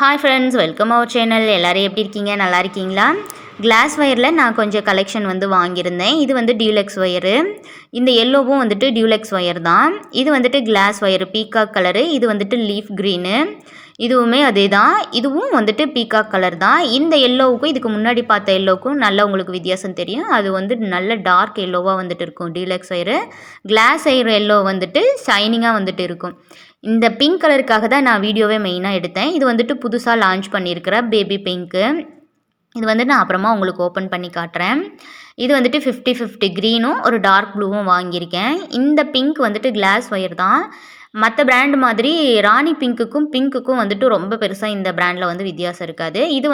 Hi friends, welcome our channel. எல்லோரும் எப்படி இருக்கீங்க? நல்லா இருக்கீங்களா? கிளாஸ் ஒயரில் நான் கொஞ்சம் கலெக்ஷன் வாங்கியிருந்தேன். இது டியூலெக்ஸ் ஒயரு. இந்த எல்லோவும் டியூலெக்ஸ் ஒயர் தான். இது கிளாஸ் ஒயரு பீகாக் கலரு. இது லீஃப் க்ரீனு. இதுவுமே அதே தான். இதுவும் பீகாக் கலர் தான். இந்த எல்லோவுக்கும் இதுக்கு முன்னாடி பார்த்த எல்லோவுக்கும் நல்லா உங்களுக்கு வித்தியாசம் தெரியும். அது நல்ல டார்க் எல்லோவாக இருக்கும் டியூலெக்ஸ் ஒயரு. கிளாஸ் ஒயர் எல்லோ ஷைனிங்காக இருக்கும். இந்த பிங்க் கலருக்காக தான் நான் வீடியோவே மெயினாக எடுத்தேன். இது புதுசாக லான்ச் பண்ணியிருக்கிற பேபி பிங்க்கு. இது நான் அப்புறமா உங்களுக்கு ஓப்பன் பண்ணி காட்டுறேன். இது 50-50 க்ரீனும் ஒரு டார்க் ப்ளூவும் வாங்கியிருக்கேன். இந்த பிங்க் கிளாஸ் ஒயர் தான். மற்ற பிராண்ட் மாதிரி ராணி பிங்க்குக்கும் ரொம்ப பெருசாக இந்த பிராண்டில் வித்தியாசம் இருக்காது. இது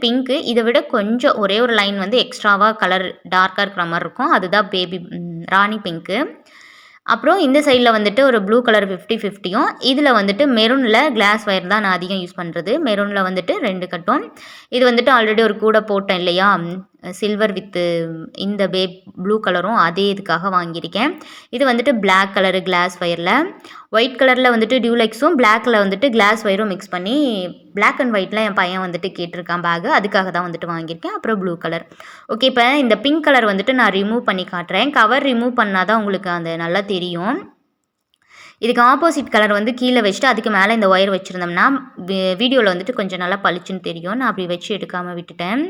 பிங்க்கு. இதை விட கொஞ்சம் ஒரே ஒரு லைன் எக்ஸ்ட்ராவாக கலர் டார்க்காக இருக்கிற மாதிரி இருக்கும். அதுதான் பேபி ராணி பிங்க்கு. அப்புறம் இந்த சைடில் ஒரு ப்ளூ கலர் 50-50யும் இதில் மெரூனில் கிளாஸ் ஒயர் தான் நான் அதிகம் யூஸ் பண்ணுறது. மெரூனில் 2 கட்டும். இது ஆல்ரெடி ஒரு கூட போட்டேன் இல்லையா, சில்வர் வித்து இந்த ப்ளூ கலரும் அதே இதுக்காக வாங்கியிருக்கேன். இது பிளாக் கலரு கிளாஸ் ஒயரில், ஒயிட் கலரில் டியூலெக்ஸும் பிளாக்கில் கிளாஸ் ஒயரும் மிக்ஸ் பண்ணி பிளாக் அண்ட் ஒயிட்டில் என் பையன் கேட்டிருக்கான் பேகு. அதுக்காக தான் வாங்கியிருக்கேன். அப்புறம் ப்ளூ கலர். ஓகே, இப்போ இந்த பிங்க் கலர் நான் ரிமூவ் பண்ணி காட்டுறேன். கவர் ரிமூவ் பண்ணால் தான் உங்களுக்கு அந்த நல்லா தெரியும். இதுக்கு ஆப்போசிட் கலர் கீழே வச்சுட்டு அதுக்கு மேலே இந்த ஒயர் வச்சுருந்தோம்னா வீடியோவில் கொஞ்சம் நல்லா பளிச்சுன்னு தெரியும். நான் அப்படி வச்சு எடுக்காமல் விட்டுட்டேன்.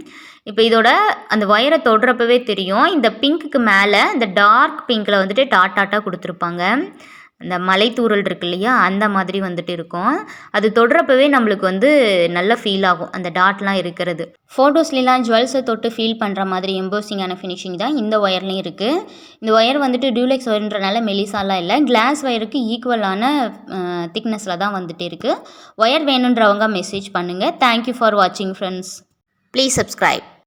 இப்போ இதோட அந்த ஒயரை தொடுறப்பவே தெரியும். இந்த பிங்க்குக்கு மேலே இந்த டார்க் பிங்க்கில் டாட்டாக கொடுத்துருப்பாங்க. இந்த மலைத்தூரல் இருக்கு இல்லையா, அந்த மாதிரி இருக்கும். அது தொடுறப்பவே நம்மளுக்கு நல்ல ஃபீல் ஆகும் அந்த டாட்லாம் இருக்கிறது. ஃபோட்டோஸ்லாம் ஜுவல்ஸை தொட்டு ஃபீல் பண்ணுற மாதிரி எம்போசிங்கான ஃபினிஷிங் தான் இந்த ஒயர்லேயும் இருக்குது. இந்த ஒயர் டியூலெக்ஸ் ஒயர்ன்றனால மெலிசாலாம் இல்லை, கிளாஸ் ஒயருக்கு ஈக்குவலான திக்னஸில் தான் இருக்குது. ஒயர் வேணுன்றவங்க மெசேஜ் பண்ணுங்கள். தேங்க்யூ ஃபார் வாட்சிங் ஃப்ரெண்ட்ஸ். Please subscribe.